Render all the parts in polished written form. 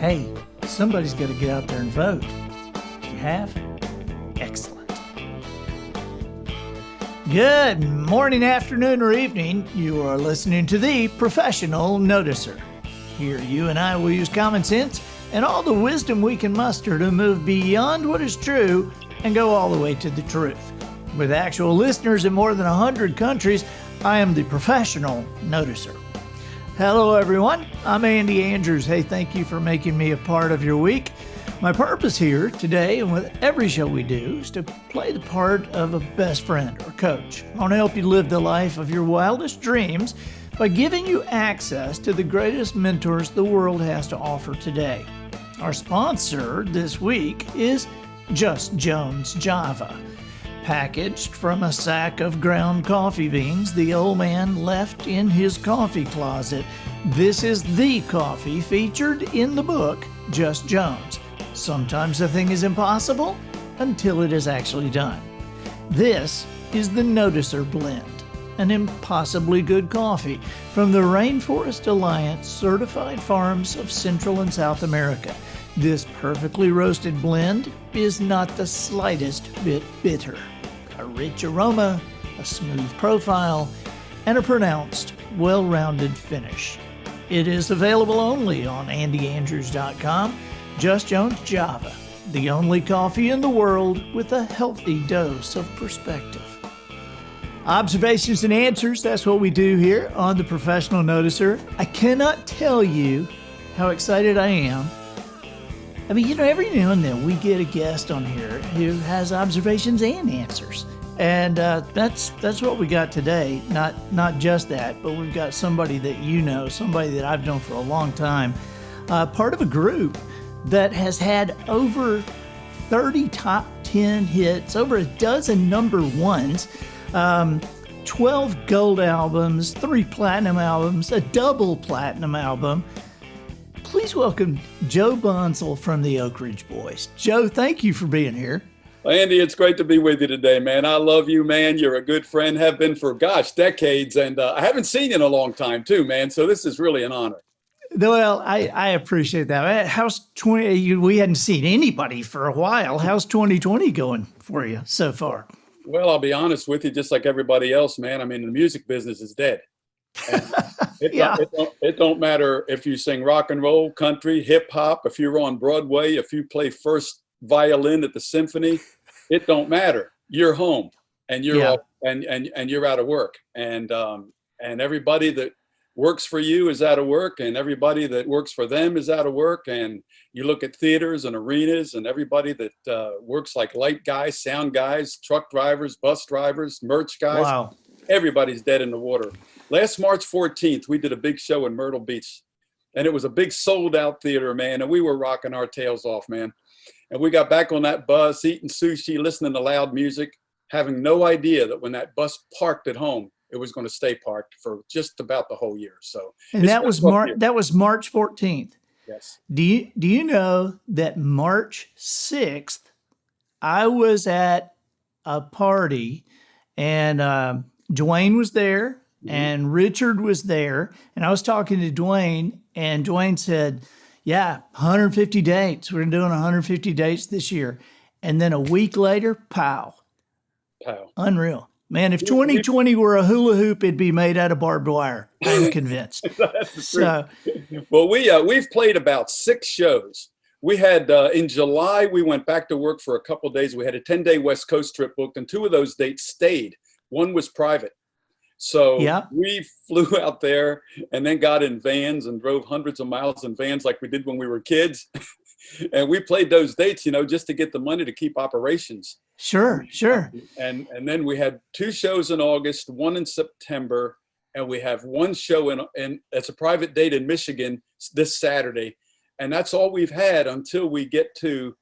Hey, somebody's got to get out there and vote. You have? Excellent. Good morning, afternoon, or evening. You are listening to the Professional Noticer. Here, you and I will use common sense and all the wisdom we can muster to move beyond what is true and go all the way to the truth. With actual listeners in more than 100 countries, I am the Professional Noticer. Hello, everyone. I'm Andy Andrews. Hey, thank you for making me a part of your week. My purpose here today, and with every show we do, is to play the part of a best friend or coach. I want to help you live the life of your wildest dreams by giving you access to the greatest mentors the world has to offer today. Our sponsor this week is Just Jones Java. Packaged from a sack of ground coffee beans the old man left in his coffee closet, this is the coffee featured in the book Just Jones. Sometimes a thing is impossible until it is actually done. This is the Noticer Blend, an impossibly good coffee from the Rainforest Alliance certified farms of Central and South America. This perfectly roasted blend is not the slightest bit bitter. A rich aroma, a smooth profile, and a pronounced, well-rounded finish. It is available only on andyandrews.com. Just Jones Java, the only coffee in the world with a healthy dose of perspective. Observations and answers, that's what we do here on the Professional Noticer. I cannot tell you how excited I am. I mean, every now and then we get a guest on here who has observations and answers. And that's what we got today. Not just that, but we've got somebody that you know, somebody that I've known for a long time, part of a group that has had over 30 top 10 hits, over a dozen number ones, 12 gold albums, 3 platinum albums, a double platinum album. Please welcome Joe Bonsall from the Oak Ridge Boys. Joe, thank you for being here. Andy, it's great to be with you today, man. I love you, man. You're a good friend, have been for, decades. And I haven't seen you in a long time, too, man. So this is really an honor. Well, I appreciate that. How's 20? We hadn't seen anybody for a while. How's 2020 going for you so far? Well, I'll be honest with you, just like everybody else, man. I mean, the music business is dead. It don't matter if you sing rock and roll, country, hip hop, if you're on Broadway, if you play first violin at the symphony, it don't matter. You're home and you're and you're out of work. And everybody that works for you is out of work, and everybody that works for them is out of work. And you look at theaters and arenas and everybody that works like light guys, sound guys, truck drivers, bus drivers, merch guys. Wow. Everybody's dead in the water. Last March 14th, we did a big show in Myrtle Beach, and it was a big sold out theater, man. And we were rocking our tails off, man. And we got back on that bus, eating sushi, listening to loud music, having no idea that when that bus parked at home, it was going to stay parked for just about the whole year. So, and that was March 14th. Yes. Do you know that March 6th, I was at a party, and Dwayne was there, and Richard was there, and I was talking to Dwayne, and Dwayne said, yeah, 150 dates. We're doing 150 dates this year. And then a week later, pow. Unreal. Man, if 2020 were a hula hoop, it'd be made out of barbed wire. I'm convinced. Well, we've played about 6 shows. We had, in July, we went back to work for a couple of days. We had a 10-day West Coast trip booked, and 2 of those dates stayed. One was private. So we flew out there and then got in vans and drove hundreds of miles in vans like we did when we were kids. And we played those dates, just to get the money to keep operations. Sure. And then we had 2 shows in August, 1 in September, and we have 1 show in it's a private date in Michigan this Saturday. And that's all we've had until we get to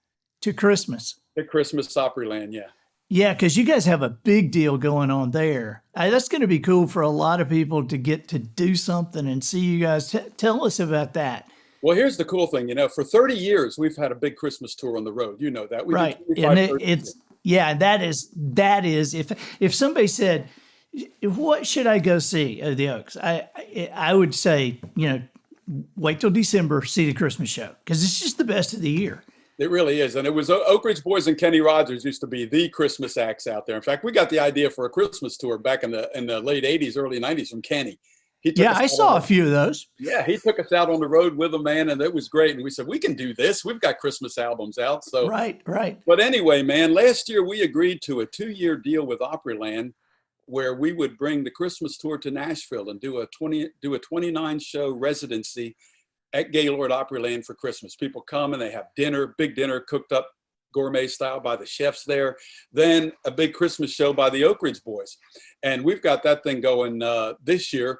Christmas. The Christmas Opryland, yeah. Yeah, because you guys have a big deal going on there. That's going to be cool for a lot of people to get to do something and see you guys. Tell us about that. Well, here's the cool thing. For 30 years, we've had a big Christmas tour on the road. You know that. Right. And that is, if somebody said, what should I go see at the Oaks? I would say, wait till December, see the Christmas show, because it's just the best of the year. It really is. And it was Oak Ridge Boys and Kenny Rogers used to be the Christmas acts out there. In fact, we got the idea for a Christmas tour back in the late 80s, early 90s from Kenny. I saw a few of those. Yeah, he took us out on the road with him, man, and it was great. And we said, we can do this. We've got Christmas albums out. So Right. But anyway, man, last year we agreed to a 2-year deal with Opryland where we would bring the Christmas tour to Nashville and do a 29 show residency at Gaylord Opryland for Christmas. People come and they have dinner, big dinner cooked up gourmet style by the chefs there. Then a big Christmas show by the Oak Ridge Boys. And we've got that thing going this year.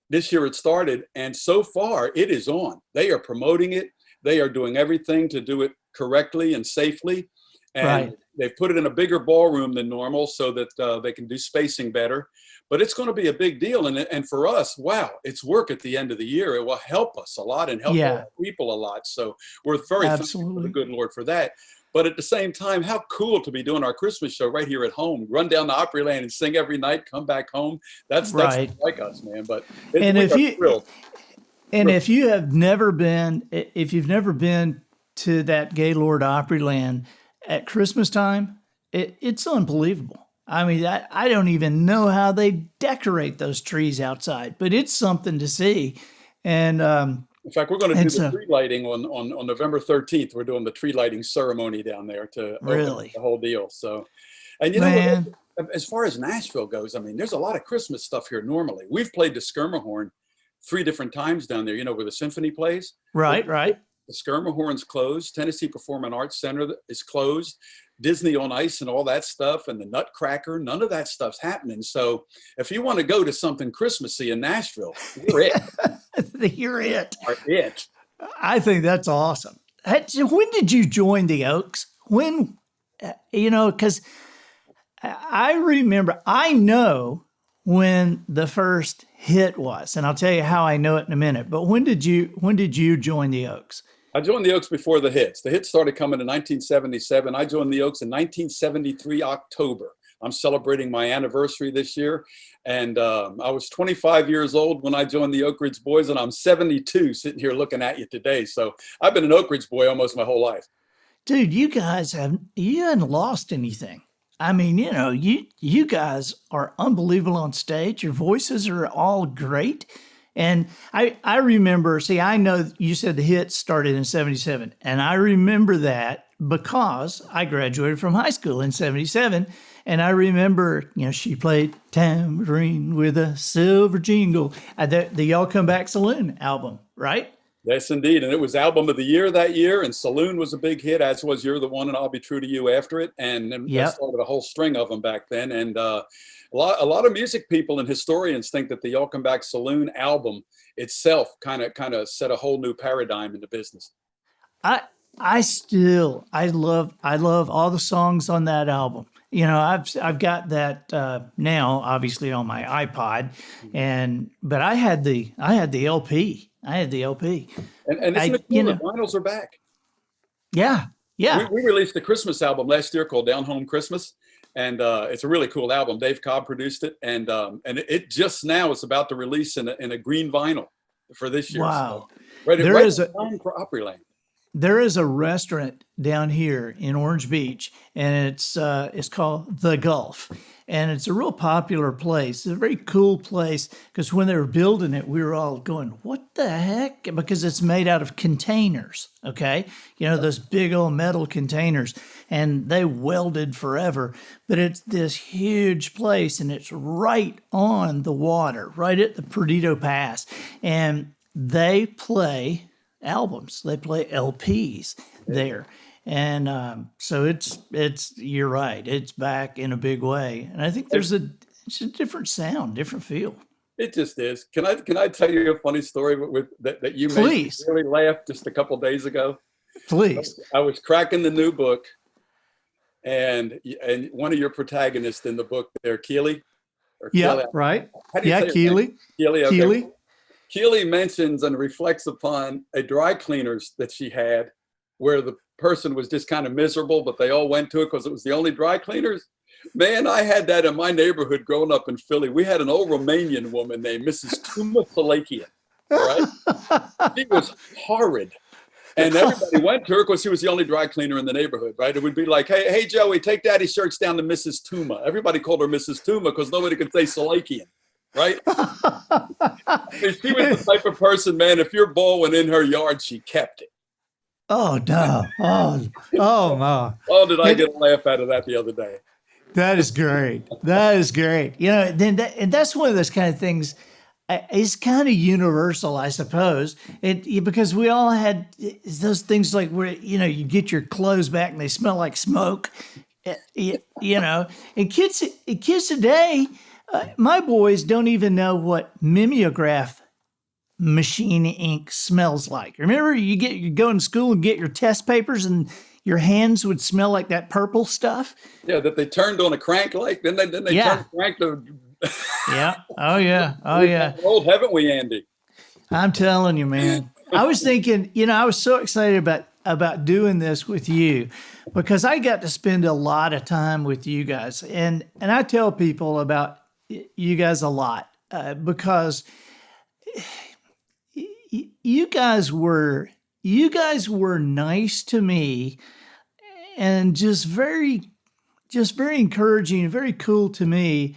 This year it started, and so far it is on. They are promoting it. They are doing everything to do it correctly and safely. And they've put it in a bigger ballroom than normal so that they can do spacing better. But it's going to be a big deal. And for us, wow, it's work at the end of the year. It will help us a lot and help other people a lot. So we're very thankful to the good Lord for that. But at the same time, how cool to be doing our Christmas show right here at home. Run down to Opryland and sing every night, come back home. That's like us, man. But if you've never been to that Gaylord Opryland at Christmas time, it's unbelievable. I mean, I don't even know how they decorate those trees outside, but it's something to see. And in fact, we're going to do the tree lighting on November 13th. We're doing the tree lighting ceremony down there to open the whole deal. So, and you know, as far as Nashville goes, I mean, there's a lot of Christmas stuff here normally. We've played the Skirmahorn 3 different times down there, you know, where the symphony plays. Right. The Skirmahorn's closed. Tennessee Performing Arts Center is closed. Disney on Ice and all that stuff, and the Nutcracker, none of that stuff's happening. So if you want to go to something Christmassy in Nashville, you're it. You're it. Are it. I think that's awesome. When did you join the Oaks? When, you know, because I know when the first hit was, and I'll tell you how I know it in a minute. But when did you join the Oaks? I joined the Oaks before the hits. The hits started coming in 1977. I joined the Oaks in 1973, October. I'm celebrating my anniversary this year. And I was 25 years old when I joined the Oak Ridge Boys, and I'm 72 sitting here looking at you today. So I've been an Oak Ridge boy almost my whole life. Dude, you haven't lost anything. I mean, you know, you guys are unbelievable on stage. Your voices are all great. And I remember, I know you said the hits started in 77, and I remember that because I graduated from high school in 77, and I remember, you know, she played Tambourine with a Silver Jingle, the Y'all Come Back Saloon album, right? Yes, indeed. And it was album of the year that year, and Saloon was a big hit, as was You're the One and I'll Be True to You after it. And that started a whole string of them back then. And a lot of music people and historians think that the Y'all Come Back Saloon album itself kind of set a whole new paradigm in the business. I love all the songs on that album. You know, I've got that now, obviously on my iPod, but I had the LP. And isn't it cool that vinyls are back? Yeah. We released a Christmas album last year called Down Home Christmas, and it's a really cool album. Dave Cobb produced it, and it just now is about to release in a green vinyl for this year. Wow! So, there is a time for Opryland. There is a restaurant down here in Orange Beach, and it's called The Gulf, and it's a real popular place. It's a very cool place because when they were building it, we were all going, "What the heck?" Because it's made out of containers. Okay, you know, those big old metal containers, and they welded forever. But it's this huge place, and it's right on the water, right at the Perdido Pass, and they play albums. They play LPs there. And so it's you're right. It's back in a big way. And I think it's a different sound, different feel. It just is. Can I tell you a funny story that you made me really laugh just a couple days ago? Please. I was cracking the new book, and one of your protagonists in the book there, Keely. Yeah, right. Yeah, Keely. Keely. Okay. Keely. Keely mentions and reflects upon a dry cleaners that she had where the person was just kind of miserable, but they all went to it because it was the only dry cleaners. Man, I had that in my neighborhood growing up in Philly. We had an old Romanian woman named Mrs. Tuma Salakian, right? She was horrid. And everybody went to her because she was the only dry cleaner in the neighborhood, right? It would be like, hey, Joey, take Daddy's shirts down to Mrs. Tuma. Everybody called her Mrs. Tuma because nobody could say Salakian, right? I mean, she was the type of person, man, if your ball went in her yard, she kept it. Oh, no. Oh, my. Oh, did I get a laugh out of that the other day? That is great. That is great. You know, and that's one of those kind of things. It's kind of universal, I suppose, because we all had those things like where, you know, you get your clothes back and they smell like smoke, you know, and kids today, my boys don't even know what mimeograph machine ink smells like. Remember, you go in school and get your test papers and your hands would smell like that purple stuff. Yeah, that they turned on a crank light. Then they turned the crank to. Yeah. Oh, yeah. Oh, yeah. Old, haven't we, Andy? I'm telling you, man. I was thinking, you know, I was so excited about doing this with you because I got to spend a lot of time with you guys, and I tell people about you guys a lot because you guys were nice to me and just very encouraging, very cool to me.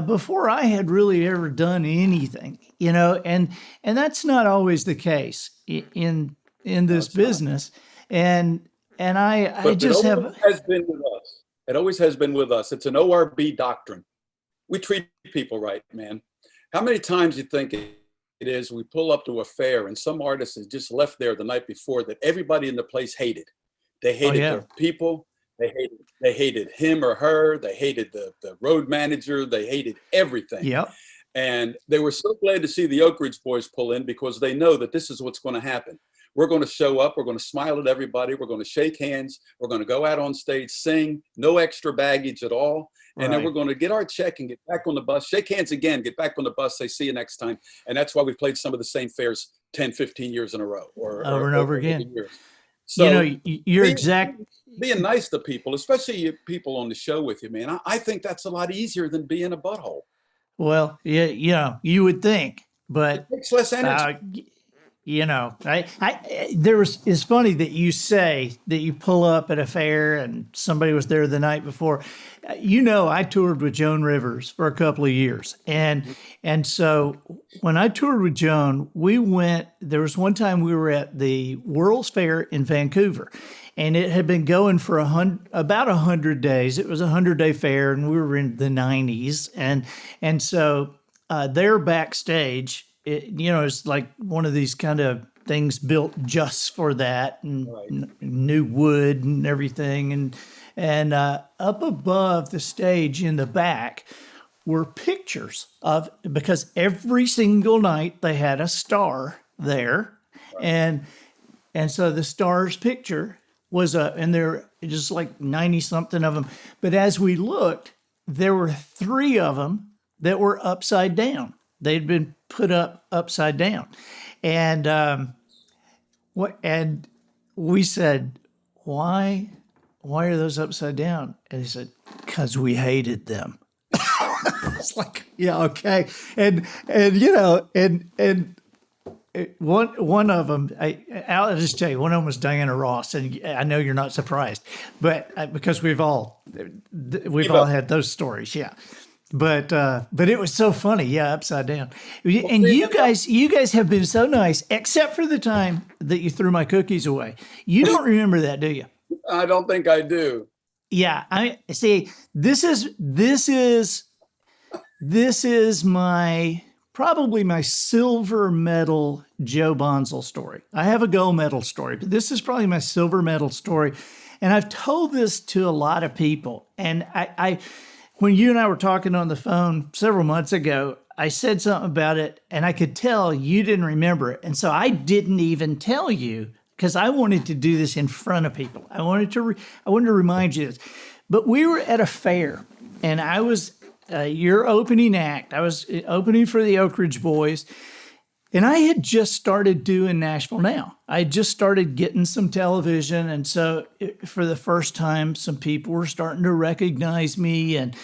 Before I had really ever done anything, you know, and that's not always the case in this business. And I just have. It has been with us. It always has been with us. It's an ORB doctrine. We treat people right, man. How many times you think it is we pull up to a fair and some artist has just left there the night before that everybody in the place hated. They hated their people. They hated him or her. They hated the road manager. They hated everything. Yep. And they were so glad to see the Oak Ridge boys pull in because they know that this is what's going to happen. We're going to show up. We're going to smile at everybody. We're going to shake hands. We're going to go out on stage, sing, no extra baggage at all. And then we're going to get our check and get back on the bus, shake hands again, get back on the bus, say, see you next time. And that's why we've played some of the same fairs 10, 15 years in a row. Or over and over again. Years. So, you know, you're being nice to people, especially people on the show with you, man. I think that's a lot easier than being a butthole. Well, yeah, you know, you would think, but it takes less energy. You know, it's funny that you say that you pull up at a fair and somebody was there the night before. You know, I toured with Joan Rivers for a couple of years. And so when I toured with Joan, there was one time we were at the World's Fair in Vancouver, and it had been going for about 100 days. It was a 100-day fair, and we were in the 90s. And so they're backstage. It's like one of these kind of things built just for that, and new wood and everything. And up above the stage in the back were pictures because every single night they had a star there. Right. And so the star's picture was and there were just like 90 something of them. But as we looked, there were 3 of them that were upside down. They'd been put up upside down. And we said, why are those upside down? And he said, because we hated them. It's like, yeah, okay. And you know, and one of them, I'll just tell you, one of them was Diana Ross, and I know you're not surprised, but because we've all had those stories, yeah. But it was so funny, yeah, upside down. And you guys have been so nice, except for the time that you threw my cookies away. You don't remember that, do you? I don't think I do. Yeah, I see. This is probably my silver medal Joe Bonsall story. I have a gold medal story, but this is probably my silver medal story. And I've told this to a lot of people. And I when you and I were talking on the phone several months ago, I said something about it, and I could tell you didn't remember it. And so I didn't even tell you because I wanted to do this in front of people. I wanted to remind you this. But we were at a fair, and I was your opening act. I was opening for the Oak Ridge Boys, and I had just started doing Nashville Now. I had just started getting some television, and so for the first time, some people were starting to recognize me, and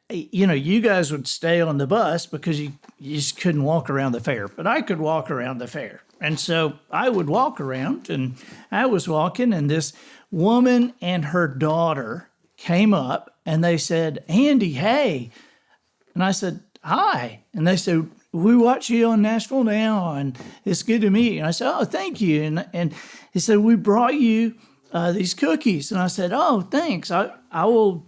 you guys would stay on the bus because you just couldn't walk around the fair, but I could walk around the fair. And so I would walk around, and I was walking, and this woman and her daughter came up, and they said, "Andy, hey." And I said, "Hi." And they said, "We watch you on Nashville Now, and it's good to meet you." And I said, "Oh, thank you." And he said, "We brought you these cookies." And I said, "Oh, thanks. I'll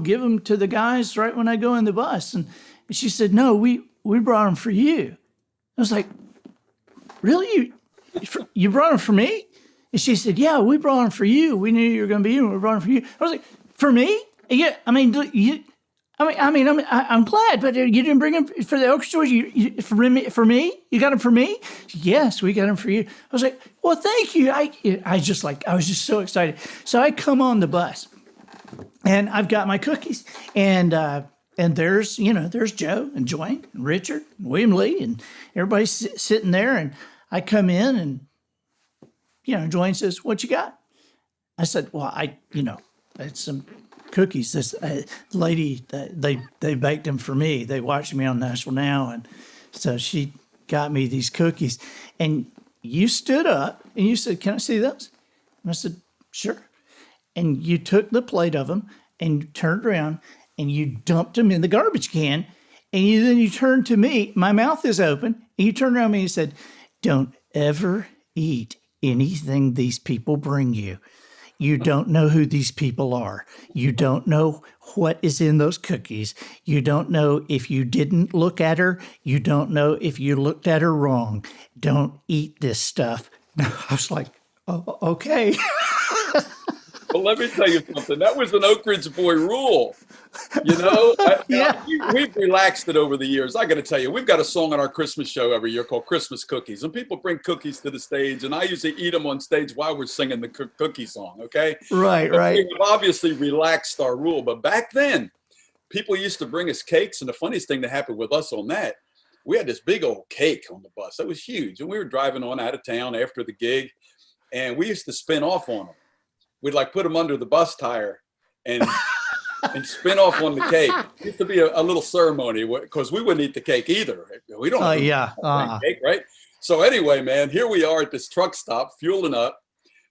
give them to the guys right when I go in the bus." And she said, "No, we brought them for you." I was like, "Really? You brought them for me?" And she said, "Yeah, we brought them for you. We knew you were going to be here. We brought them for you." I was like, "For me?" Yeah, I mean, I'm glad, but you didn't bring them for the orchestra. For me? You got them for me? Yes, we got them for you. I was like, "Well, thank you." I was just so excited. So I come on the bus, and I've got my cookies, and there's Joe and Joanne and Richard and William Lee, and everybody's sitting there, and I come in, and Joanne says, "What you got?" I said, "Well, I had some cookies. This lady, they baked them for me. They watched me on Nashville Now, and so she got me these cookies." And you stood up and you said, "Can I see those?" And I said, "Sure." And you took the plate of them and you turned around and you dumped them in the garbage can. And then you turned to me. My mouth is open, and you turned around to me and you said, "Don't ever eat anything these people bring you. You don't know who these people are. You don't know what is in those cookies. You don't know if you didn't look at her. You don't know if you looked at her wrong. Don't eat this stuff." I was like, "Oh, okay." Well, let me tell you something. That was an Oak Ridge boy rule. Yeah. We've relaxed it over the years. I got to tell you, we've got a song on our Christmas show every year called Christmas Cookies. And people bring cookies to the stage, and I usually eat them on stage while we're singing the cookie song, okay? Right. We've obviously relaxed our rule. But back then, people used to bring us cakes. And the funniest thing that happened with us on that, we had this big old cake on the bus. That was huge. And we were driving on out of town after the gig, and we used to spin off on them. We'd put them under the bus tire and spin off on the cake. It used to be a little ceremony because we wouldn't eat the cake either. We don't cake, right? So anyway, man, here we are at this truck stop, fueling up.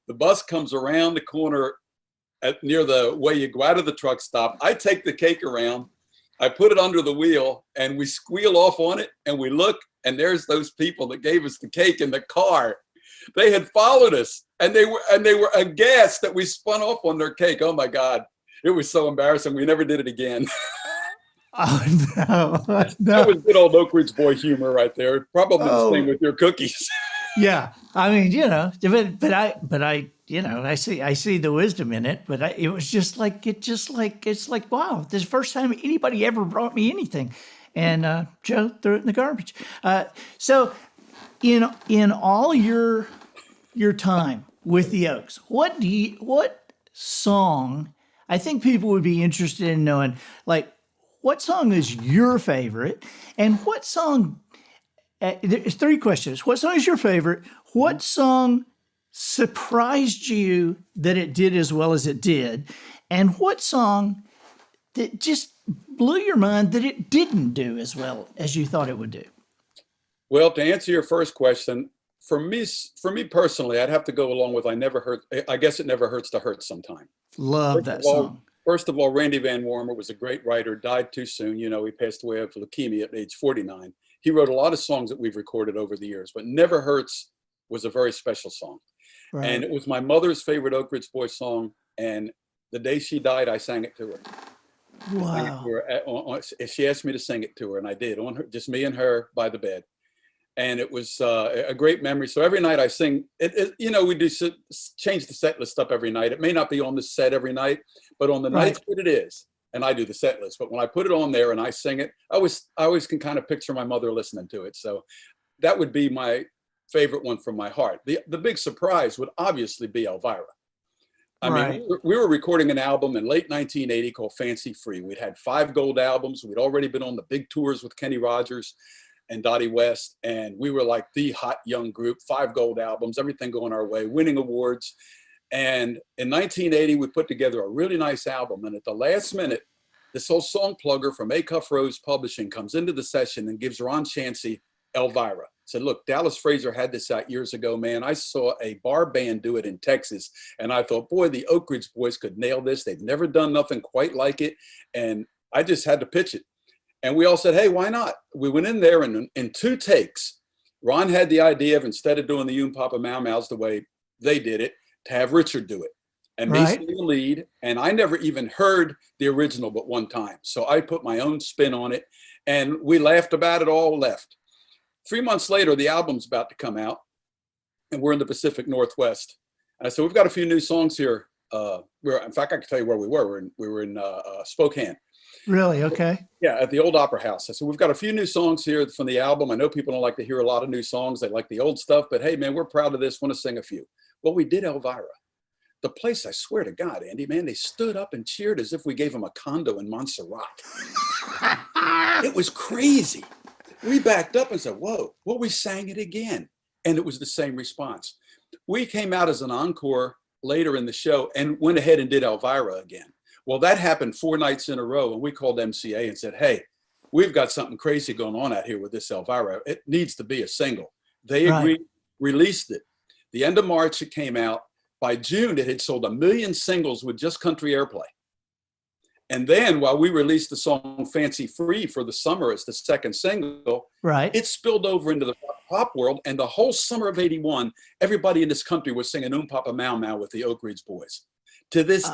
The bus comes around the corner near the way you go out of the truck stop. I take the cake around, I put it under the wheel, and we squeal off on it, and we look, and there's those people that gave us the cake in the car. They had followed us, and they were aghast that we spun off on their cake. Oh my God. It was so embarrassing. We never did it again. Oh, no. That was good old Oak Ridge boy humor right there. Probably the same with your cookies. Yeah. I mean, but I see the wisdom in it, but it was it's like, wow, this is the first time anybody ever brought me anything. And Joe threw it in the garbage. So in all your time with the Oaks, what song, I think people would be interested in knowing, what song is your favorite, and what song, there's three questions. What song is your favorite? What song surprised you that it did as well as it did? And what song that just blew your mind that it didn't do as well as you thought it would do? Well, to answer your first question, for me personally, I'd have to go along with I guess it never hurts to hurt sometime. Love that song. First of all, Randy Van Warmer was a great writer, died too soon. He passed away of leukemia at age 49. He wrote a lot of songs that we've recorded over the years, but Never Hurts was a very special song. Right. And it was my mother's favorite Oak Ridge Boys song. And the day she died, I sang it to her. Wow. She asked me to sing it to her, and I did, on her, just me and her by the bed. And it was a great memory. So every night I sing it. We do change the set list up every night. It may not be on the set every night, but on the nights that it is, and I do the set list. But when I put it on there and I sing it, I always can kind of picture my mother listening to it. So that would be my favorite one from my heart. The big surprise would obviously be Elvira. I mean, we were recording an album in late 1980 called Fancy Free. We'd had 5 gold albums. We'd already been on the big tours with Kenny Rogers and Dottie West, and we were like the hot young group, 5 gold albums, everything going our way, winning awards. And in 1980, we put together a really nice album. And at the last minute, this old song plugger from Acuff Rose Publishing comes into the session and gives Ron Chancey Elvira. Said, look, Dallas Fraser had this out years ago, man. I saw a bar band do it in Texas. And I thought, boy, the Oak Ridge Boys could nail this. They've never done nothing quite like it. And I just had to pitch it. And we all said, hey, why not? We went in there and in 2 takes, Ron had the idea of, instead of doing the Oom Papa Mau Maus the way they did it, to have Richard do it. And me sing the lead. And I never even heard the original but one time. So I put my own spin on it. And we laughed about it, all left. 3 months later, the album's about to come out, and we're in the Pacific Northwest. And I said, we've got a few new songs here. In fact, I can tell you where we were. We were in Spokane. Really? Okay. Yeah, at the old Opera House. I said, we've got a few new songs here from the album. I know people don't like to hear a lot of new songs. They like the old stuff. But hey, man, we're proud of this. Want to sing a few. Well, we did Elvira. The place, I swear to God, Andy, man, they stood up and cheered as if we gave them a condo in Montserrat. It was crazy. We backed up and said, whoa, well, we sang it again. And it was the same response. We came out as an encore later in the show and went ahead and did Elvira again. Well, that happened 4 nights in a row. And we called MCA and said, hey, we've got something crazy going on out here with this Elvira. It needs to be a single. They agreed, released it. The end of March, it came out. By June, it had sold 1 million singles with just country airplay. And then while we released the song Fancy Free for the summer as the second single, it spilled over into the pop world. And the whole summer of 81, everybody in this country was singing Oom Papa Mau Mau with the Oak Ridge Boys. To this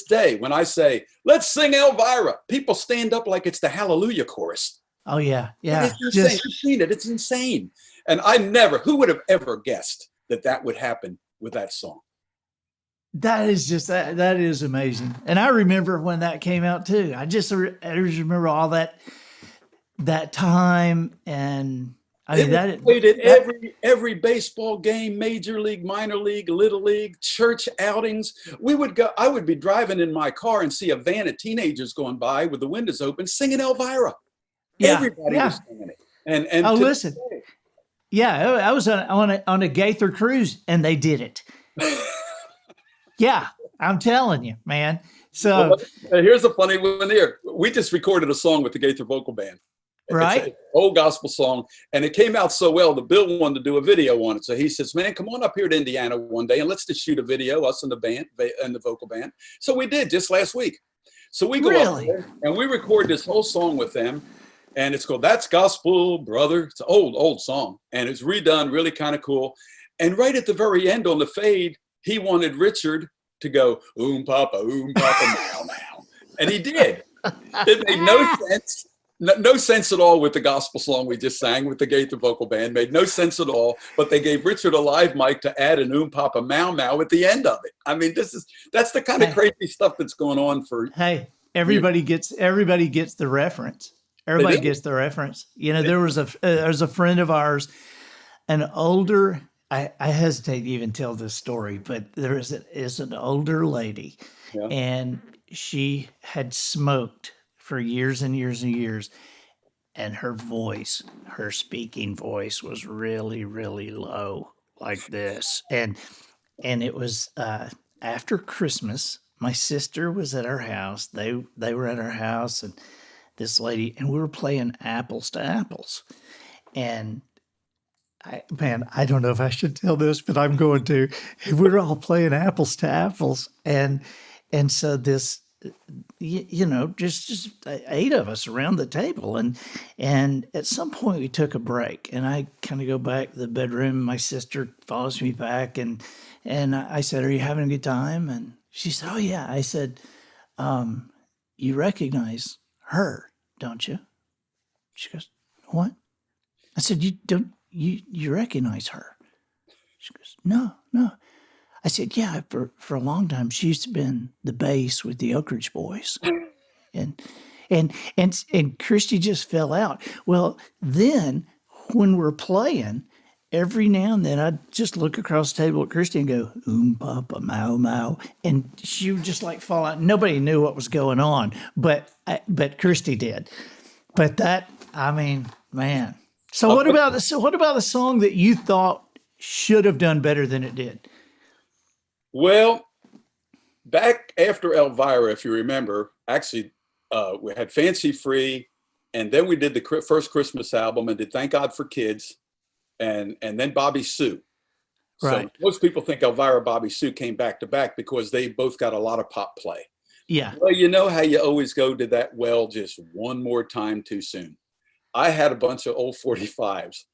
day, when I say, let's sing Elvira, people stand up like it's the Hallelujah chorus. Oh, yeah. Yeah. And it's insane. You've seen it. It's insane. And who would have ever guessed that would happen with that song? That is just, that is amazing. And I remember when that came out too. I just remember all that time. And I mean, that played at every baseball game, major league, minor league, little league, church outings. I would be driving in my car and see a van of teenagers going by with the windows open, singing Elvira. Yeah, everybody was singing it. And listen. Yeah, I was on a Gaither cruise and they did it. Yeah, I'm telling you, man. So here's a funny one here. We just recorded a song with the Gaither Vocal Band. Right. It's an old gospel song. And it came out so well, the Bill wanted to do a video on it. So he says, man, come on up here to Indiana one day and let's just shoot a video, us and the band and the vocal band. So we did just last week. So we go up there and we record this whole song with them. And it's called That's Gospel, Brother. It's an old song. And it's redone, really kind of cool. And right at the very end on the fade, he wanted Richard to go, Oom Papa Mau Mau. And he did. It made no sense. No sense at all with the gospel song we just sang with the Gaither Vocal Band. Made no sense at all. But they gave Richard a live mic to add an Oom Papa Mau Mau at the end of it. I mean, that's the kind of crazy stuff that's going on for. Hey, everybody gets the reference. Everybody gets the reference. You know, there's a friend of ours, an older. I hesitate to even tell this story, but there is an older lady, and she had smoked for years and years and years, and her speaking voice was really, really low, like this. And it was after Christmas. My sister was at our house. They were at our house, and this lady, and we were playing apples to apples, and. I don't know if I should tell this, but I'm going to. We were all playing apples to apples, and so this, just 8 of us around the table, and at some point we took a break, and I kind of go back to the bedroom. My sister follows me back, and I said, "Are you having a good time?" And she said, "Oh yeah." I said, "You recognize her, don't you?" She goes, "What?" I said, "You don't." You recognize her? She goes, no. I said, yeah, for a long time, she's been the bass with the Oak Ridge Boys. And Christy just fell out. Well, then when we're playing, every now and then I'd just look across the table at Christy and go, Oom Papa Mau Mau. And she would just like fall out. Nobody knew what was going on, but Christy did. But that, I mean, man. So what about the song that you thought should have done better than it did? Well, back after Elvira, if you remember, actually, we had Fancy Free, and then we did the first Christmas album and did Thank God for Kids, and then Bobby Sue. So Right. most people think Elvira, Bobby Sue came back to back because they both got a lot of pop play. Yeah. Well, you know how you always go to that well just one more time too soon. I had a bunch of old 45s,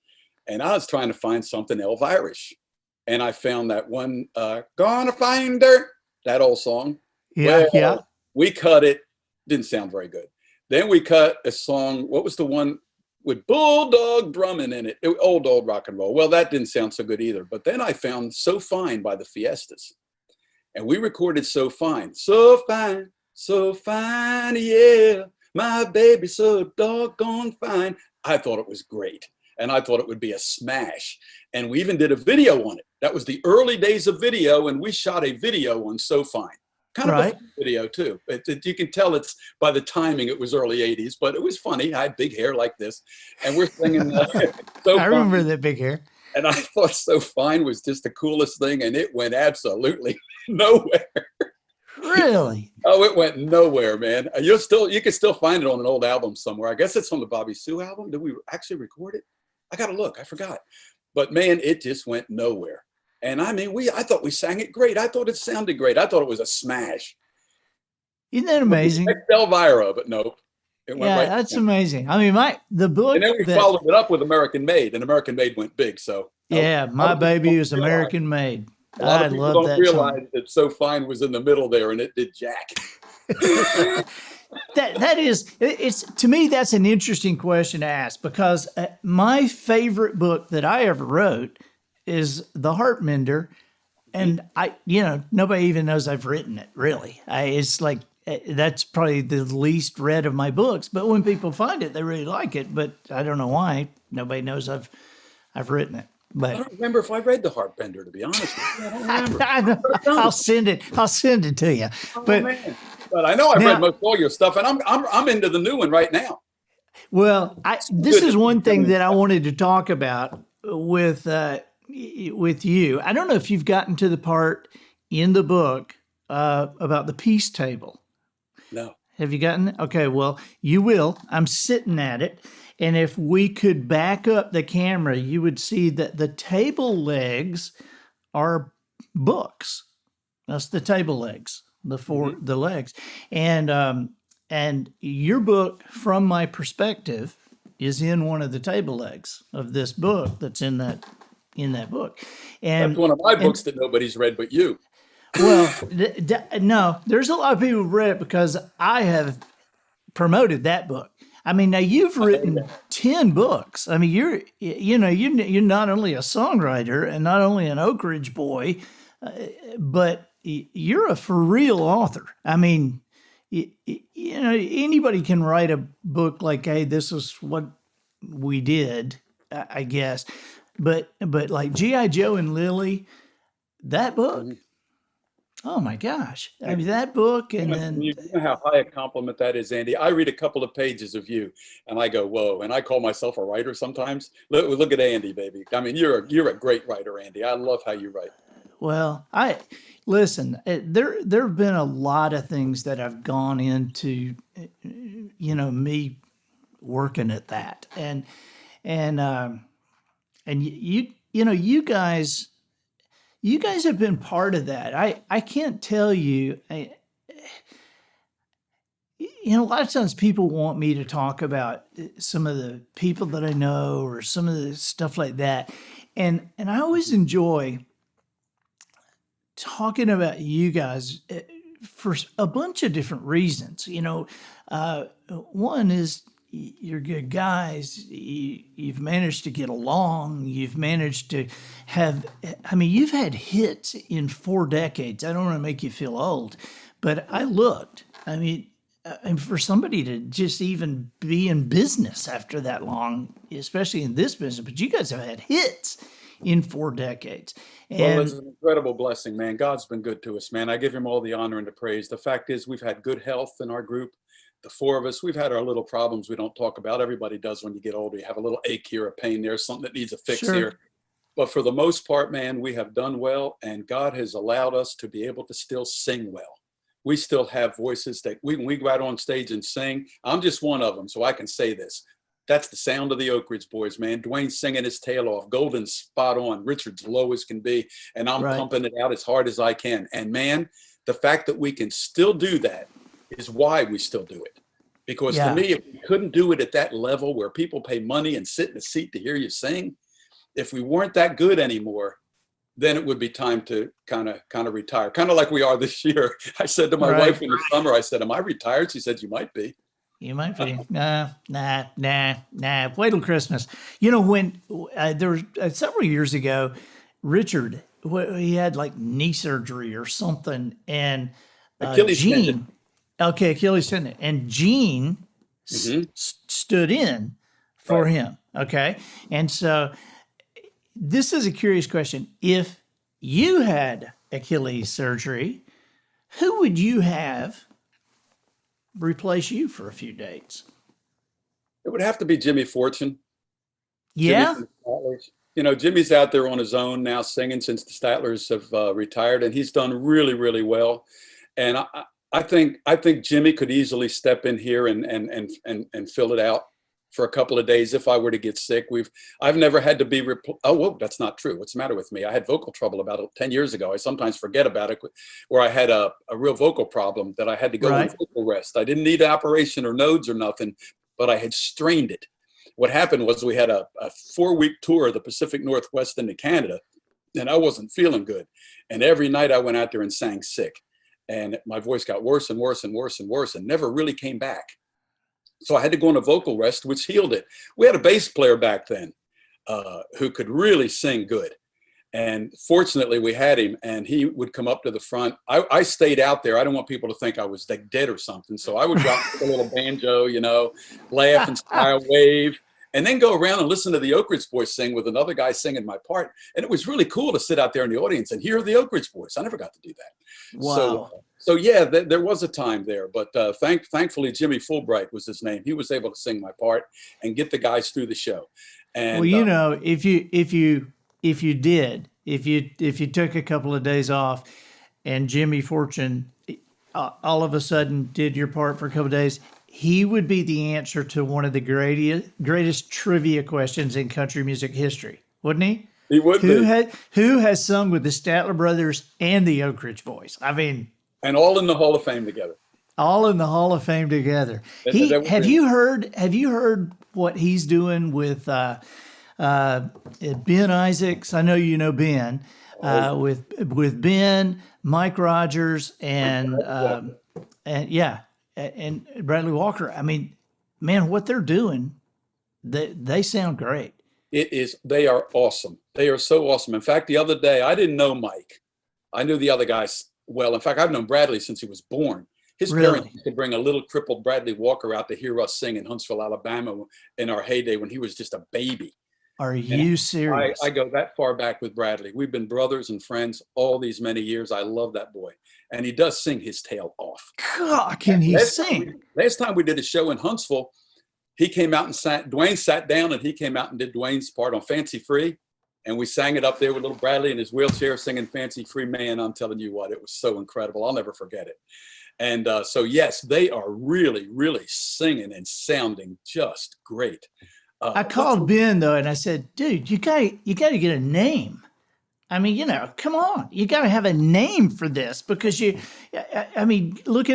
and I was trying to find something Elvirish. And I found that one, Gonna Find Her, that old song. Yeah. Well, Yeah. we cut it. Didn't sound very good. Then we cut a song. What was the one with Bulldog drumming in it? Old rock and roll. Well, that didn't sound so good either. But then I found So Fine by the Fiestas. And we recorded So Fine. So fine, yeah. My baby so doggone fine. I thought it was great. And I thought it would be a smash. And we even did a video on it. That was the early days of video, and we shot a video on So Fine. Kind of a fun video, too. You can tell it's, by the timing, it was early 80s, but it was funny. I had big hair like this. And we're singing So I remember that big hair. And I thought So Fine was just the coolest thing, and it went absolutely nowhere. Really? Oh, it went nowhere, man. You can still find it on an old album somewhere. I guess it's on the Bobby Sue album. Did we actually record it? I got to look. I forgot. But man, it just went nowhere. And I mean, I thought we sang it great. I thought it sounded great. I thought it was a smash. Isn't that amazing? Elvira, but nope. It went right that's down. Amazing. I mean, the book. And then we followed it up with American Made, and American Made went big. So yeah, My Baby is American Made. A lot of people don't realize that So Fine was in the middle there, and it did jack. that is, it's to me, that's an interesting question to ask, because my favorite book that I ever wrote is The Heartmender, and nobody even knows I've written it. Really, it's like that's probably the least read of my books. But when people find it, they really like it. But I don't know why nobody knows I've written it. But I don't remember if I read The Heartbender, to be honest with you. I don't remember. I'll send it to you. But I know I've read most all your stuff, and I'm into the new one right now. Well, this is one thing that I wanted to talk about with you. I don't know if you've gotten to the part in the book about the peace table. No. Have you gotten it? Okay, well, you will. I'm sitting at it. And if we could back up the camera, you would see that the table legs are books. That's the table legs, the legs. And your book, From My Perspective, is in one of the table legs of this book that's in that book. And that's one of my books that nobody's read but you. Well, no, there's a lot of people who read it because I have promoted that book. I mean, now you've written 10 books. I mean, you're not only a songwriter and not only an Oak Ridge boy, but you're a for real author. I mean, anybody can write a book like, hey, this is what we did, I guess. But like G.I. Joe and Lily, that book. Oh my gosh. I mean, that book, and then you know how high a compliment that is, Andy. I read a couple of pages of you and I go, whoa. And I call myself a writer sometimes. Look at Andy, baby. I mean, you're a great writer, Andy. I love how you write. Well, listen, there have been a lot of things that have gone into, me working at that. And you guys have been part of that. I can't tell you, a lot of times people want me to talk about some of the people that I know or some of the stuff like that. And I always enjoy talking about you guys for a bunch of different reasons. One is you're good guys. You've managed to get along. You've managed to you've had hits in 4 decades. I don't want to make you feel old, but I looked. I mean, for somebody to just even be in business after that long, especially in this business, but you guys have had hits in 4 decades. Well, it's an incredible blessing, man. God's been good to us, man. I give him all the honor and the praise. The fact is, we've had good health in our group. The 4 of us, we've had our little problems we don't talk about. Everybody does when you get older. You have a little ache here, a pain there, something that needs a fix here. But for the most part, man, we have done well, and God has allowed us to be able to still sing well. we still have voices that when we go out on stage and sing, I'm just one of them, so I can say this. That's the sound of the Oak Ridge Boys, man. Dwayne's singing his tail off. Golden's spot on. Richard's low as can be. And I'm pumping it out as hard as I can. And man, the fact that we can still do that is why we still do it. Because to me, if we couldn't do it at that level where people pay money and sit in a seat to hear you sing, if we weren't that good anymore, then it would be time to kind of retire. Kind of like we are this year. I said to my wife in the summer, I said, am I retired? She said, you might be. You might be. Nah. Wait till Christmas. You know, when there was several years ago, Richard, he had like knee surgery or something, and Achilles tendon. Achilles tendon, and Gene stood in for him. Okay, and so this is a curious question. If you had Achilles surgery, who would you have replace you for a few dates? It would have to be Jimmy Fortune. Yeah. You know, Jimmy's out there on his own now singing since the Statlers have retired, and he's done really, really well. And I think Jimmy could easily step in here and fill it out for a couple of days if I were to get sick. I've never had to be that's not true. What's the matter with me? I had vocal trouble about 10 years ago. I sometimes forget about it, where I had a real vocal problem that I had to go on vocal rest. I didn't need an operation or nodes or nothing, but I had strained it. What happened was we had a 4-week tour of the Pacific Northwest into Canada, and I wasn't feeling good. And every night I went out there and sang sick, and my voice got worse and worse and worse and worse and never really came back. So I had to go on a vocal rest, which healed it. We had a bass player back then who could really sing good. And fortunately, we had him, and he would come up to the front. I stayed out there. I don't want people to think I was dead or something. So I would drop a little banjo, you know, laugh and smile, wave, and then go around and listen to the Oak Ridge Boys sing with another guy singing my part. And it was really cool to sit out there in the audience and hear the Oak Ridge Boys. I never got to do that. Wow. So yeah, there was a time there, but thankfully Jimmy Fulbright was his name. He was able to sing my part and get the guys through the show. And well, you know, if you took a couple of days off, and Jimmy Fortune all of a sudden did your part for a couple of days, he would be the answer to one of the greatest trivia questions in country music history, wouldn't he? He would be. Who has sung with the Statler Brothers and the Oak Ridge Boys? I mean, and all in the Hall of Fame together. All in the Hall of Fame together. Have you heard what he's doing with Ben Isaacs? I know you know Ben. With Ben, Mike Rogers, and Bradley Walker. I mean, man, what they're doing, they sound great. They are awesome. They are so awesome. In fact, the other day, I didn't know Mike. I knew the other guys well. In fact, I've known Bradley since he was born. His parents used to bring a little crippled Bradley Walker out to hear us sing in Huntsville, Alabama in our heyday when he was just a baby. Are you serious? I go that far back with Bradley. We've been brothers and friends all these many years. I love that boy. And he does sing his tail off. God, can he sing? Last time we did a show in Huntsville, he came out and Dwayne sat down and he came out and did Dwayne's part on Fancy Free. And we sang it up there with little Bradley in his wheelchair singing Fancy Free. Man, I'm telling you what, it was so incredible. I'll never forget it. And so, yes, they are really, really singing and sounding just great. I called Ben, though, and I said, dude, you gotta get a name. I mean, you know, come on. You got to have a name for this because looking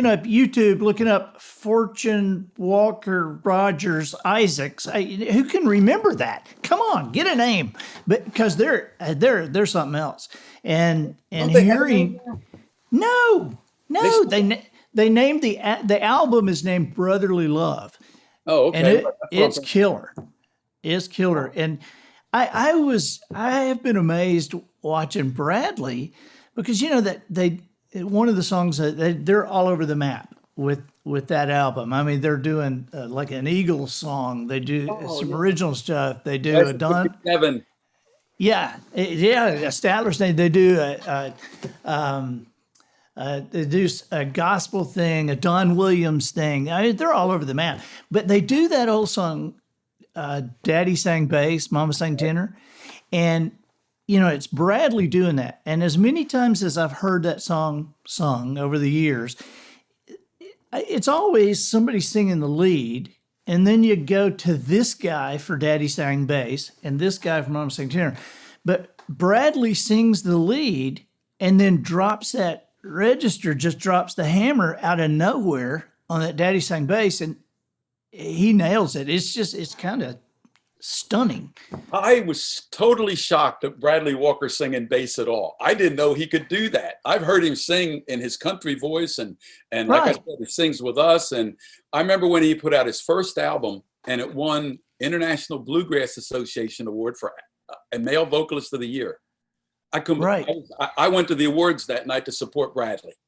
up YouTube, looking up Fortune, Walker, Rogers, Isaacs, who can remember that? Come on, get a name. But because they're something else. And hearing, no, they named the album is named Brotherly Love. Oh, okay. And it's killer. It's killer. And I have been amazed watching Bradley because, you know, that one of the songs that they're all over the map with that album. I mean, they're doing like an Eagles song. They do some original stuff. They do a Don. Kevin. Yeah. A Statler's name. They do a gospel thing, a Don Williams thing. I mean, they're all over the map. But they do that old song, Daddy sang bass, Mama sang tenor. And, it's Bradley doing that. And as many times as I've heard that song sung over the years, it's always somebody singing the lead. And then you go to this guy for Daddy Sang Bass and this guy for Mama Sang Tenor. But Bradley sings the lead and then drops that register, just drops the hammer out of nowhere on that Daddy Sang Bass. And he nails it. It's kind of stunning. I was totally shocked at Bradley Walker singing bass at all. I didn't know he could do that. I've heard him sing in his country voice, and like I said, he sings with us. And I remember when he put out his first album, and it won International Bluegrass Association Award for a male vocalist of the year. I went to the awards that night to support Bradley,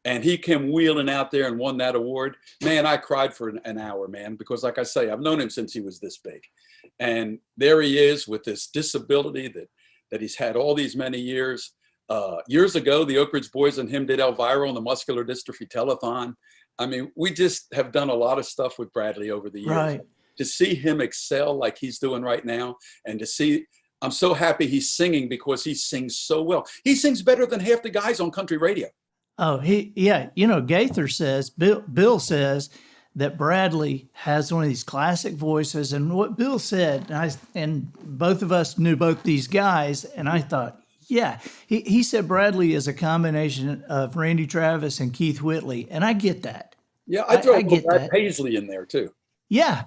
and he came wheeling out there and won that award. Man, I cried for an hour, man, because like I say, I've known him since he was this big. And there he is with this disability that he's had all these many years. Years ago, the Oak Ridge Boys and him did Elvira on the Muscular Dystrophy Telethon. I mean, we just have done a lot of stuff with Bradley over the years. Right. To see him excel like he's doing right now, and to see, I'm so happy he's singing because he sings so well. He sings better than half the guys on country radio. Oh, Gaither says, Bill says that Bradley has one of these classic voices. And what Bill said, and both of us knew both these guys, and I thought, yeah, he said Bradley is a combination of Randy Travis and Keith Whitley, and I get that. Yeah, I throw Brad Paisley in there too. Yeah.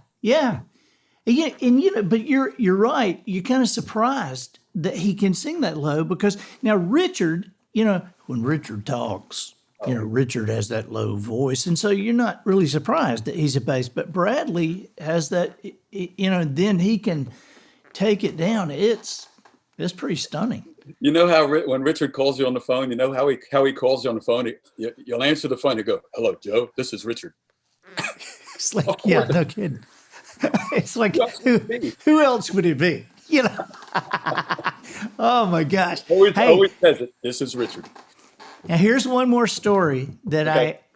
And but you're right. You're kind of surprised that he can sing that low, because now Richard, when Richard talks, Richard has that low voice. And so you're not really surprised that he's a bass, but Bradley has that, then he can take it down. It's pretty stunning. You know how when Richard calls you on the phone, you know how he calls you on the phone, you'll answer the phone, you go, "Hello, Joe, this is Richard." It's like, yeah, no kidding. It's like, who else would it be? Oh my gosh. Always says it. This is Richard. Now here's one more story that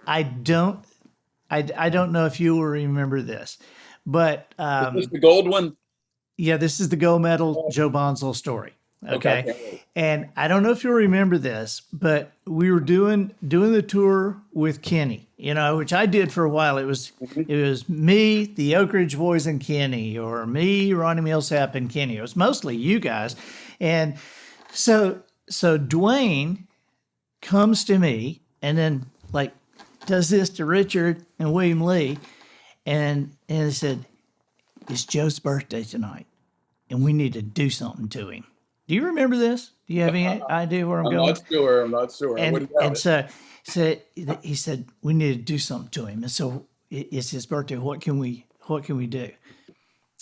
I don't know if you will remember this, but is this the gold one? Yeah, this is the gold medal Joe Bonsall story. Okay. And I don't know if you'll remember this, but we were doing the tour with Kenny, which I did for a while. It was me, the Oak Ridge Boys, and Kenny, or me, Ronnie Millsap, and Kenny. It was mostly you guys. And so Dwayne comes to me and then does this to Richard and William Lee, and he said, "It's Joe's birthday tonight, and we need to do something to him." Do you remember this? Do you have any idea where I'm going? I'm not sure. And so he said, "We need to do something to him." And so it's his birthday. What can we do?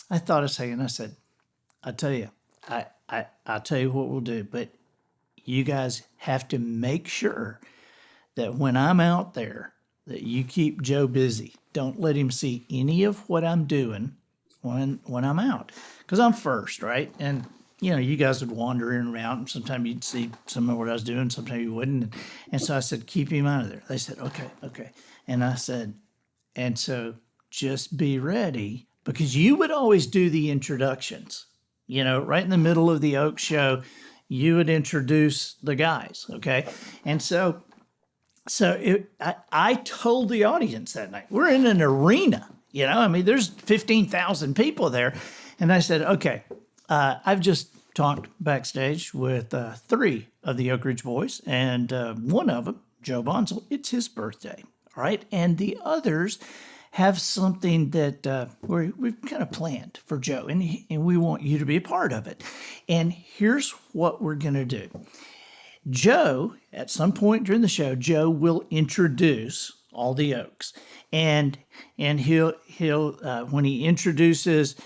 I thought a second. I said, "I'll tell you. I'll tell you what we'll do. But you guys have to make sure that when I'm out there, that you keep Joe busy. Don't let him see any of what I'm doing when I'm out, because I'm first, right?" And you guys would wander in and around, and sometimes you'd see some of what I was doing, sometimes you wouldn't. And so I said, "Keep him out of there." They said, okay. And I said, "And so just be ready," because you would always do the introductions, right in the middle of the Oak show, you would introduce the guys. Okay. And so I told the audience that night, we're in an arena, there's 15,000 people there. And I said, "Okay, I've just talked backstage with 3 of the Oak Ridge Boys, and one of them, Joe Bonsall, it's his birthday, all right? And the others have something that we've kind of planned for Joe, and we want you to be a part of it. And here's what we're going to do. Joe, at some point during the show, Joe will introduce all the Oaks, and he'll when he introduces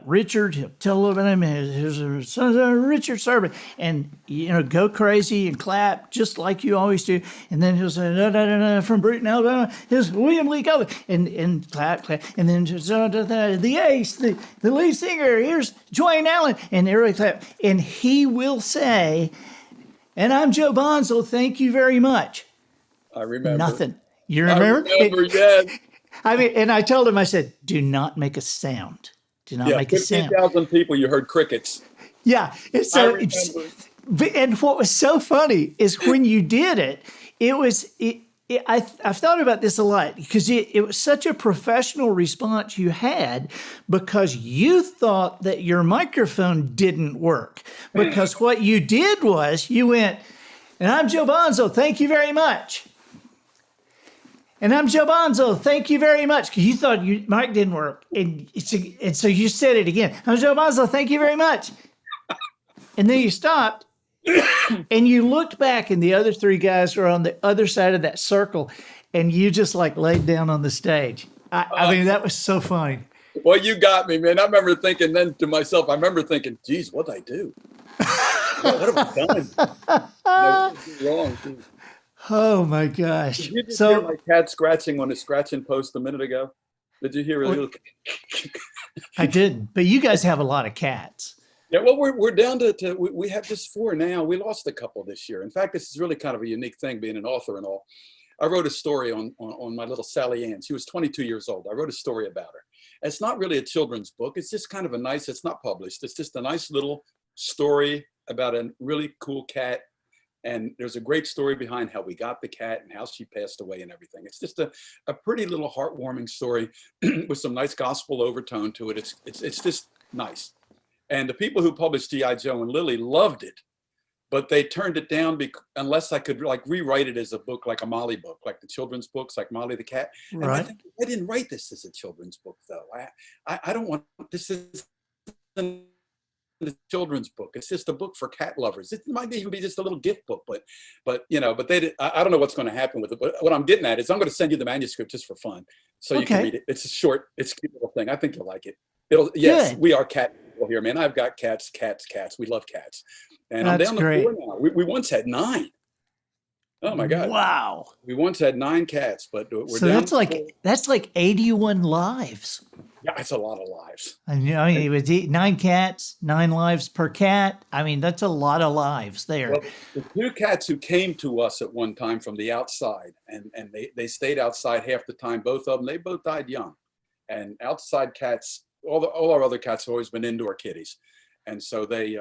Richard, he'll tell a little bit of him, here's Richard Serban, and go crazy and clap just like you always do. And then he'll say, "No, from Bruton, Alabama, here's William Lee Cullen," and clap, and then the ace, the lead singer, here's Dwayne Allen, and everybody clap, and he will say, "And I'm Joe Bonsall, thank you very much." I remember. Nothing. You remember? I remember, yes. And I told him, I said, "Do not make a sound. Do not make a sound." 15,000 people, you heard crickets. Yeah. And I so, remember. and what was so funny is when you did it, I've thought about this a lot because it was such a professional response you had because you thought that your microphone didn't work. Because what you did was you went, and I'm Joe Bonsall, thank you very much. And I'm Joe Bonsall, thank you very much. Because you thought your mic didn't work. And so you said it again. I'm Joe Bonsall, thank you very much. And then you stopped. And you looked back, and the other three guys were on the other side of that circle, and you just like laid down on the stage. I mean, that was so funny. Well, you got me, man. I remember thinking then to myself, geez, what'd I do? What have I done? What did I do wrong? Oh my gosh! Did you just hear my cat scratching on the scratching post a minute ago? Did you hear a little? I didn't, but you guys have a lot of cats. Yeah, well, we're down to we have just 4 now. We lost a couple this year. In fact, this is really kind of a unique thing being an author and all. I wrote a story on my little Sally Ann. She was 22 years old. I wrote a story about her. It's not really a children's book. It's just kind of it's not published. It's just a nice little story about a really cool cat. And there's a great story behind how we got the cat and how she passed away and everything. It's just a pretty little heartwarming story with some nice gospel overtone to it. It's just nice. And the people who published G.I. Joe and Lily loved it, but they turned it down unless I could like rewrite it as a book, like a Molly book, like the children's books, like Molly the Cat. Right. And I didn't write this as a children's book, though. I don't want this is a children's book. It's just a book for cat lovers. It might even be just a little gift book, but they did. I don't know what's going to happen with it. But what I'm getting at is I'm going to send you the manuscript just for fun, so you can read it. It's a short, it's a cute little thing. I think you'll like it. Yes, good. We are cat people here, man. I've got cats. We love cats. And I'm down to 4 now. We once had 9. Oh my God. Wow. We once had 9 cats, but we're so down that's like 81 lives. Yeah, that's a lot of lives. I mean, it was 9 cats, 9 lives per cat. I mean, that's a lot of lives there. Well, the 2 cats who came to us at one time from the outside, and they stayed outside half the time, both of them, they both died young. And outside cats, all our other cats have always been indoor kitties. And so they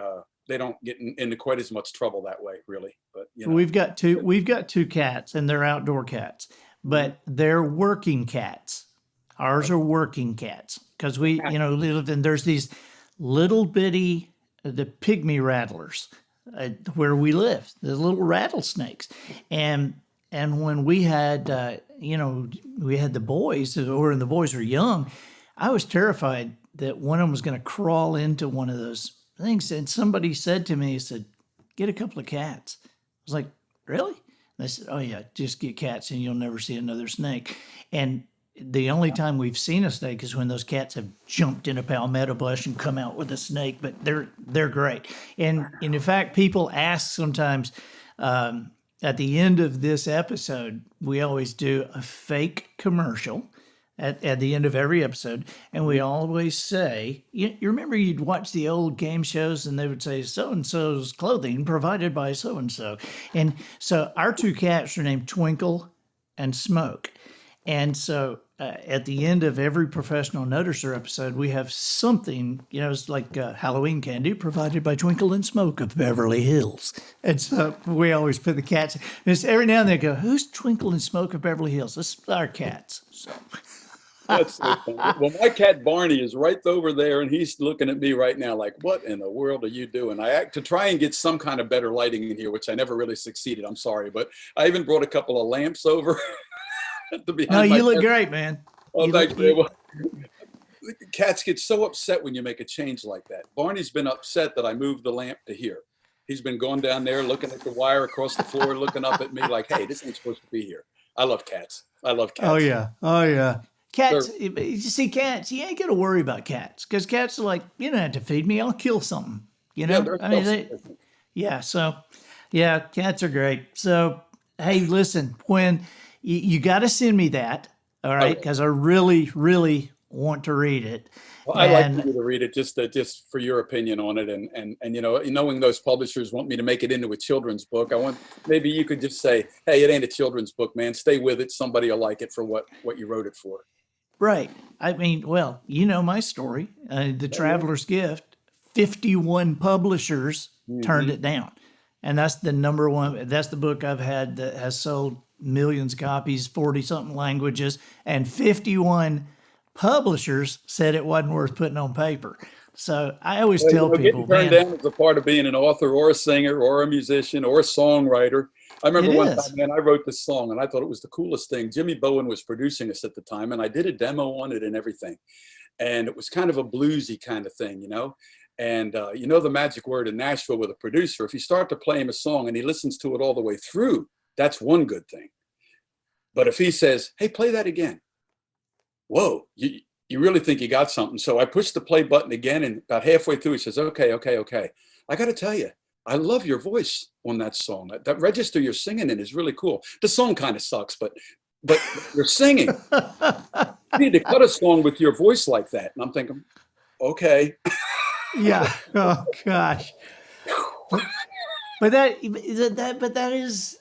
don't get into quite as much trouble that way, really. But we've got 2 cats, and they're outdoor cats, but they're working cats. Ours are working cats because we, live in, there's these little bitty, the pygmy rattlers where we live, the little rattlesnakes. And when we had, we had the boys, or the boys were young, I was terrified that one of them was going to crawl into one of those things. And somebody said to me, he said, get a couple of cats. I was like, really? And I said, oh yeah, just get cats and you'll never see another snake. And the only time we've seen a snake is when those cats have jumped in a palmetto bush and come out with a snake, but they're great. And in fact, people ask sometimes, at the end of this episode, we always do a fake commercial at the end of every episode. And we always say, you remember you'd watch the old game shows and they would say, so-and-so's clothing provided by so-and-so. And so our 2 cats are named Twinkle and Smoke. And so at the end of every professional noticer episode, we have something, it's like Halloween candy provided by Twinkle and Smoke of Beverly Hills. And so we always put the cats. And every now and then they go, who's Twinkle and Smoke of Beverly Hills? This is our cats. So. That's so funny. Well, my cat Barney is right over there, and he's looking at me right now like, what in the world are you doing? To try and get some kind of better lighting in here, which I never really succeeded. I'm sorry, but I even brought a couple of lamps over. No, you look great, man. Oh, thank you. Well, cats get so upset when you make a change like that. Barney's been upset that I moved the lamp to here. He's been going down there, looking at the wire across the floor, looking up at me like, hey, this ain't supposed to be here. I love cats. Oh, yeah. Cats, you see cats, you ain't got to worry about cats because cats are like, you don't have to feed me. I'll kill something, Yeah, cats are great. So, hey, listen, when you got to send me that, all right, because I really, really want to read it. Well, I'd like you to read it just for your opinion on it. And knowing those publishers want me to make it into a children's book, maybe you could just say, hey, it ain't a children's book, man. Stay with it. Somebody will like it for what you wrote it for. Right. I mean, well, my story, The Traveler's Gift, 51 publishers turned it down. And that's the number one. That's the book I've had that has sold millions of copies, 40 something languages, and 51 publishers said it wasn't worth putting on paper. So I always tell people, getting turned down is a part of being an author or a singer or a musician or a songwriter. I remember one time, man, I wrote this song and I thought it was the coolest thing. Jimmy Bowen was producing us at the time, and I did a demo on it and everything. And it was kind of a bluesy kind of thing, you know? And you know the magic word in Nashville with a producer, if you start to play him a song and he listens to it all the way through, that's one good thing. But if he says, hey, play that again, whoa, you really think you got something. So I pushed the play button again, and about halfway through, he says, okay. I got to tell you, I love your voice on that song. That register you're singing in is really cool. The song kind of sucks, but you're singing. You need to cut a song with your voice like that. And I'm thinking, okay. Yeah. Oh gosh. But that is,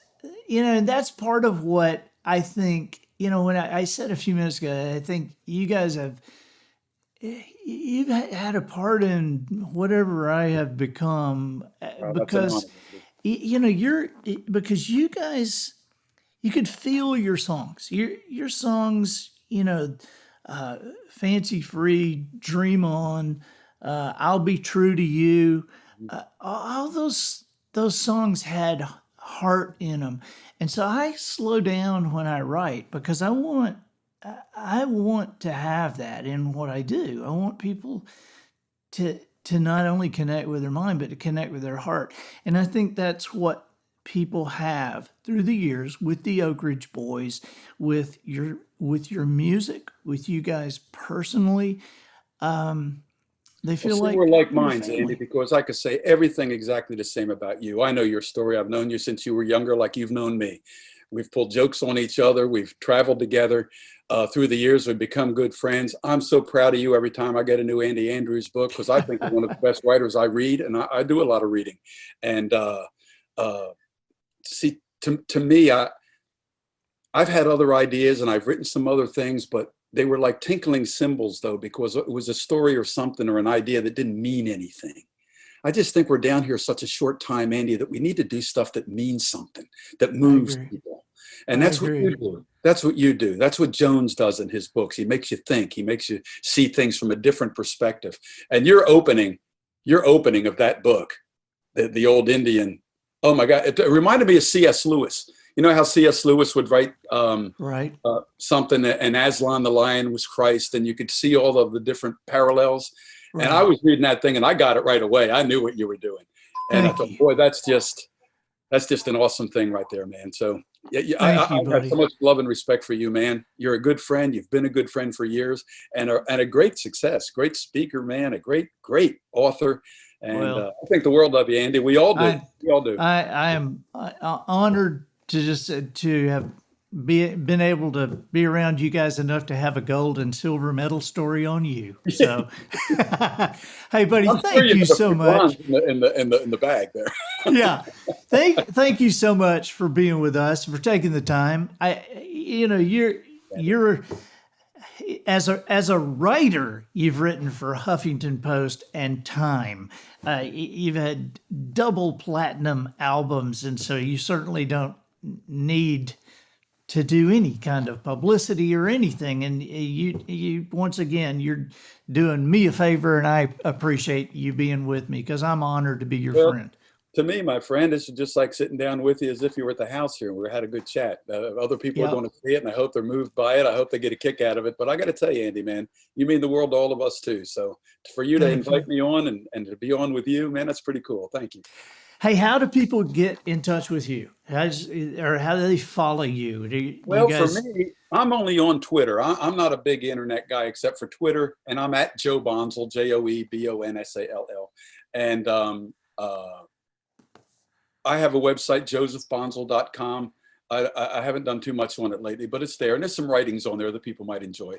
you know, that's part of what I think, you know, when I said a few minutes ago, I think you guys you've had a part in whatever I have become, because, you know, because you guys, you could feel your songs, your songs, you know, Fancy Free, Dream On, I'll Be True to You, all those songs had heart in them. And so I slow down when I write because I want to have that in what I do. I want people to not only connect with their mind, but to connect with their heart. And I think that's what people have through the years with the Oak Ridge Boys, with your music, with you guys personally. They feel like we're like minds, Andy, because I could say everything exactly the same about you. I know your story. I've known you since you were younger, like you've known me. We've pulled jokes on each other. We've traveled together. Through the years, we've become good friends. I'm so proud of you every time I get a new Andy Andrews book, because I think you're one of the best writers I read, and I do a lot of reading. And see, to me, I've had other ideas and I've written some other things, but they were like tinkling cymbals, though, because it was a story or something or an idea that didn't mean anything. I just think we're down here such a short time, Andy, that we need to do stuff that means something, that moves people. And that's what you do. That's what you do. That's what Jones does in his books. He makes you think. He makes you see things from a different perspective. And your opening of that book, the old Indian, oh my God, it reminded me of C.S. Lewis. You know how C.S. Lewis would write something, and Aslan the lion was Christ, and you could see all of the different parallels. Right. And I was reading that thing, and I got it right away. I knew what you were doing, and I thought, boy, that's just an awesome thing right there, man. So I have so much love and respect for you, man. You're a good friend. You've been a good friend for years, and a great success, great speaker, man, a great author. And I think the world of you, Andy. We all do. I am honored to have been able to be around you guys enough to have a gold and silver medal story on you. So, hey, buddy, thank you so much. In the bag there. Yeah, thank you so much for being with us, for taking the time. You're as a writer, you've written for Huffington Post and Time. You've had double platinum albums, and so you certainly don't need to do any kind of publicity or anything. And you once again, you're doing me a favor, and I appreciate you being with me because I'm honored to be your friend. To me, my friend, this is just like sitting down with you as if you were at the house here and we had a good chat. Other people are going to see it, and I hope they're moved by it. I hope they get a kick out of it. But I got to tell you, Andy, man, you mean the world to all of us too. So for you to invite me on and to be on with you, man, that's pretty cool. Thank you. Hey, how do people get in touch with you? How do they follow you? For me, I'm only on Twitter. I'm not a big internet guy except for Twitter, and I'm at Joe Bonsall, JoeBonsall. And I have a website, josephbonsall.com. I haven't done too much on it lately, but it's there. And there's some writings on there that people might enjoy.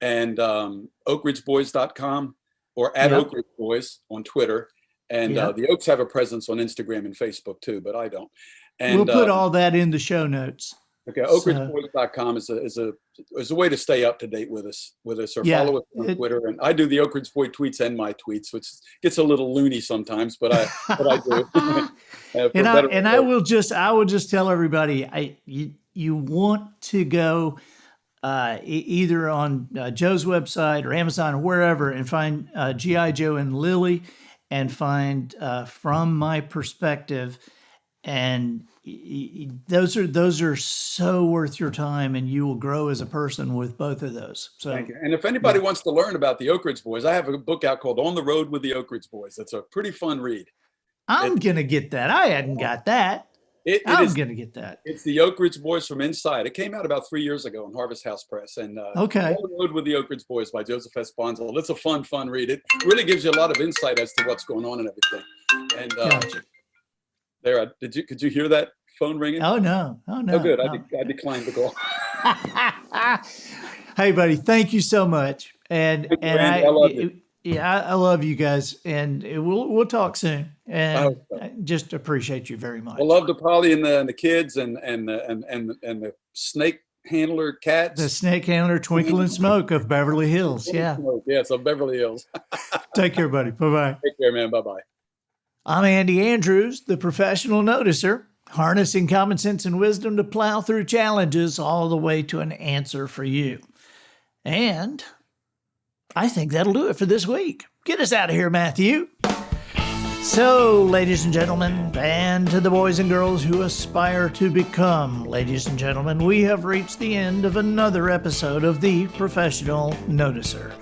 And oakridgeboys.com or at Oak Ridge Boys on Twitter. And the Oaks have a presence on Instagram and Facebook too, but I don't. And we'll put all that in the show notes. Okay, oakridgeboys.com is a way to stay up to date with us, or follow us on Twitter. And I do the Oak Ridge Boy tweets and my tweets, which gets a little loony sometimes, but I do. I will just tell everybody, you want to go either on Joe's website or Amazon or wherever and find G.I. Joe and Lily and find From My Perspective. And those are so worth your time, and you will grow as a person with both of those. So, thank you. And if anybody wants to learn about the Oak Ridge Boys, I have a book out called On the Road with the Oak Ridge Boys. That's a pretty fun read. I'm going to get that. I hadn't got that. I'm going to get that. It's the Oak Ridge Boys from Inside. It came out about 3 years ago in Harvest House Press. And okay. On the Road with the Oak Ridge Boys by Joseph S. Bonsall. It's a fun read. It really gives you a lot of insight as to what's going on and everything. And gotcha. There, could you hear that phone ringing? Oh no! Oh, good. No. I declined the call. Hey, buddy, thank you so much. And I love you. Yeah, I love you guys, and we'll talk soon. And I just appreciate you very much. I love to Polly and the kids and the snake handler cats. The snake handler, Twinkle and Smoke of Beverly Hills. Yeah. Yes, of Beverly Hills. Take care, buddy. Bye-bye. Take care, man. Bye-bye. I'm Andy Andrews, the professional noticer, harnessing common sense and wisdom to plow through challenges all the way to an answer for you. And I think that'll do it for this week. Get us out of here, Matthew. So, ladies and gentlemen, and to the boys and girls who aspire to become ladies and gentlemen, we have reached the end of another episode of The Professional Noticer.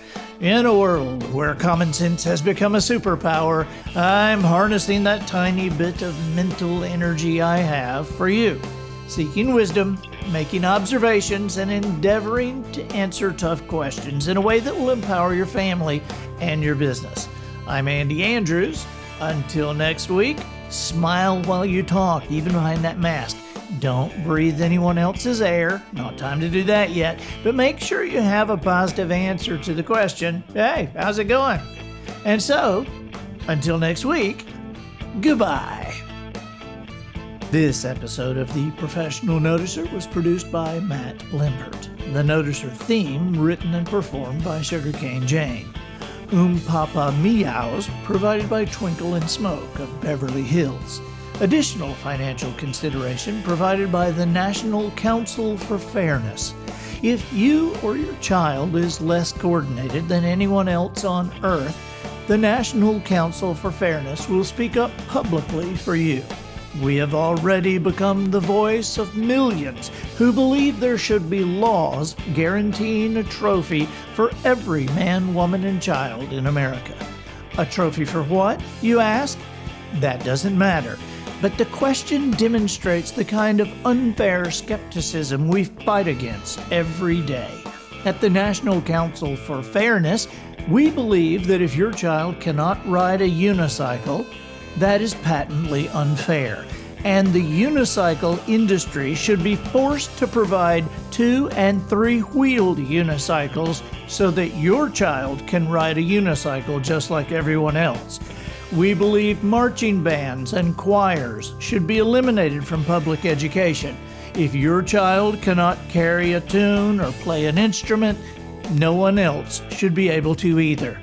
In a world where common sense has become a superpower, I'm harnessing that tiny bit of mental energy I have for you, seeking wisdom, making observations, and endeavoring to answer tough questions in a way that will empower your family and your business. I'm Andy Andrews. Until next week, smile while you talk, even behind that mask. Don't breathe anyone else's air. Not time to do that yet. But make sure you have a positive answer to the question, hey, how's it going? And so, until next week, goodbye. This episode of The Professional Noticer was produced by Matt Limpert. The Noticer theme written and performed by Sugarcane Jane. Papa Meows provided by Twinkle and Smoke of Beverly Hills. Additional financial consideration provided by the National Council for Fairness. If you or your child is less coordinated than anyone else on Earth, the National Council for Fairness will speak up publicly for you. We have already become the voice of millions who believe there should be laws guaranteeing a trophy for every man, woman, and child in America. A trophy for what, you ask? That doesn't matter. But the question demonstrates the kind of unfair skepticism we fight against every day. At the National Council for Fairness, we believe that if your child cannot ride a unicycle, that is patently unfair. And the unicycle industry should be forced to provide 2- and 3-wheeled unicycles so that your child can ride a unicycle just like everyone else. We believe marching bands and choirs should be eliminated from public education. If your child cannot carry a tune or play an instrument, no one else should be able to either.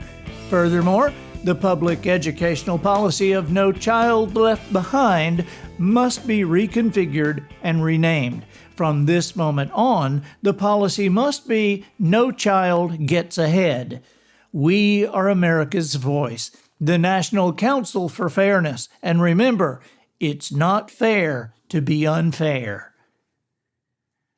Furthermore, the public educational policy of No Child Left Behind must be reconfigured and renamed. From this moment on, the policy must be No Child Gets Ahead. We are America's voice, the National Council for Fairness. And remember, it's not fair to be unfair.